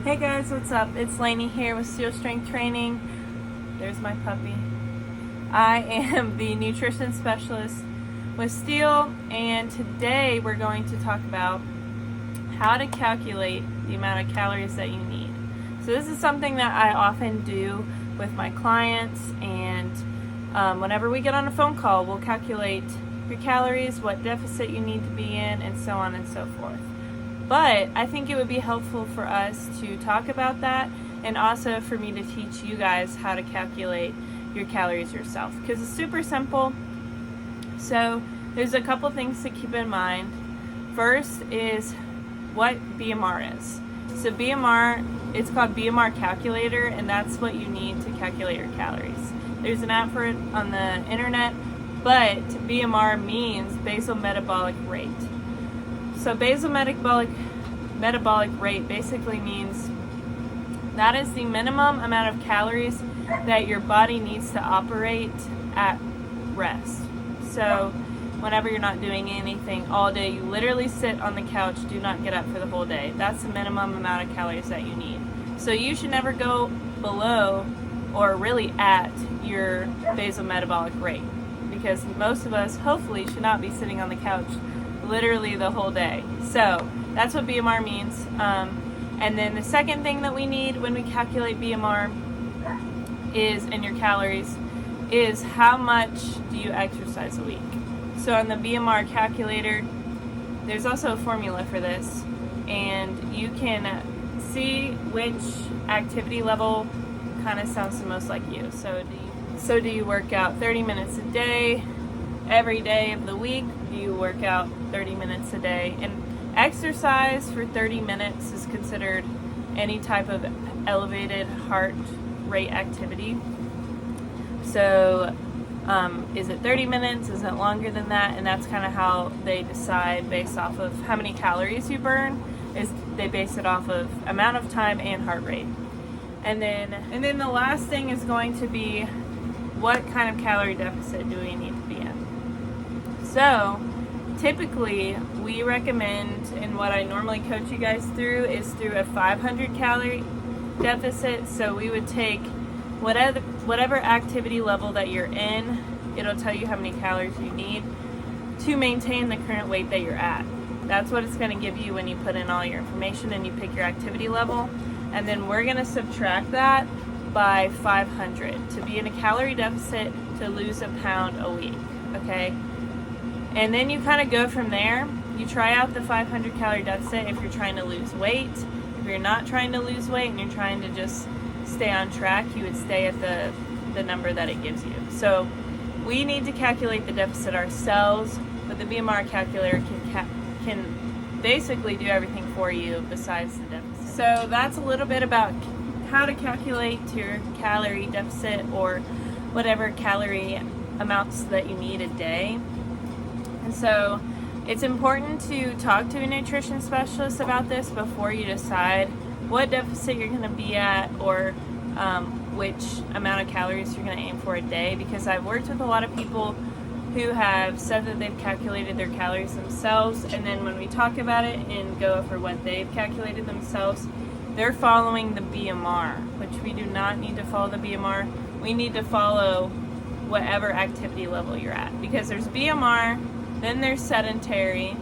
Hey guys, what's up? It's Lainey here with Steel Strength Training. There's my puppy. I am the nutrition specialist with Steel, and today we're going to talk about how to calculate the amount of calories that you need. So this is something that I often do with my clients, and whenever we get on a phone call, we'll calculate your calories, what deficit you need to be in, and so on and so forth. But I think it would be helpful for us to talk about that, and also for me to teach you guys how to calculate your calories yourself, because it's super simple. So there's a couple things to keep in mind. First is what BMR is. So BMR, it's called BMR calculator, and that's what you need to calculate your calories. There's an app for it on the internet, but BMR means basal metabolic rate. So basal metabolic rate basically means that is the minimum amount of calories that your body needs to operate at rest. So whenever you're not doing anything all day, you literally sit on the couch, do not get up for the whole day. That's the minimum amount of calories that you need. So you should never go below or really at your basal metabolic rate, because most of us hopefully should not be sitting on the couch literally the whole day. So that's what BMR means. And then the second thing that we need when we calculate BMR is, in your calories, is how much do you exercise a week. So on the BMR calculator, there's also a formula for this, and you can see which activity level kind of sounds the most like you. So do you work out 30 minutes a day every day of the week? Do you work out 30 minutes a day? And exercise for 30 minutes is considered any type of elevated heart rate activity. So is it 30 minutes? Is it longer than that? And that's kind of how they decide based off of how many calories you burn. Is they base it off of amount of time and heart rate. And then the last thing is going to be, what kind of calorie deficit do we need to be in? So typically we recommend, and what I normally coach you guys through, is through a 500 calorie deficit. So we would take whatever activity level that you're in, it'll tell you how many calories you need to maintain the current weight that you're at. That's what it's going to give you when you put in all your information and you pick your activity level. And then we're going to subtract that by 500 to be in a calorie deficit to lose a pound a week, okay? And then you kind of go from there. You try out the 500 calorie deficit if you're trying to lose weight. If you're not trying to lose weight and you're trying to just stay on track, you would stay at the number that it gives you. So we need to calculate the deficit ourselves, but the BMR calculator can basically do everything for you besides the deficit. So that's a little bit about how to calculate your calorie deficit, or whatever calorie amounts that you need a day. And so it's important to talk to a nutrition specialist about this before you decide what deficit you're going to be at, or which amount of calories you're going to aim for a day, because I've worked with a lot of people who have said that they've calculated their calories themselves, and then when we talk about it and go over what they've calculated themselves, they're following the BMR, which we do not need to follow the BMR. We need to follow whatever activity level you're at, because there's BMR, then there's sedentary,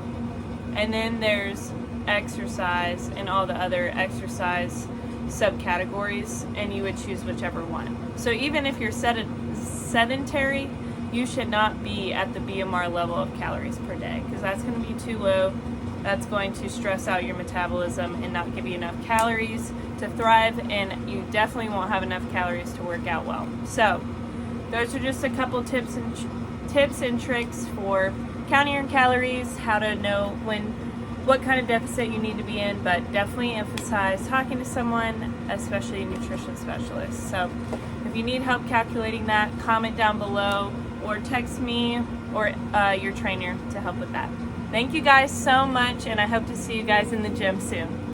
and then there's exercise and all the other exercise subcategories, and you would choose whichever one. So even if you're sedentary, you should not be at the BMR level of calories per day, because that's going to be too low. That's going to stress out your metabolism and not give you enough calories to thrive, and you definitely won't have enough calories to work out well. So those are just a couple tips and tricks for counting your calories, how to know what kind of deficit you need to be in, but definitely emphasize talking to someone, especially a nutrition specialist. So if you need help calculating that, comment down below or text me or your trainer to help with that. Thank you guys so much, and I hope to see you guys in the gym soon.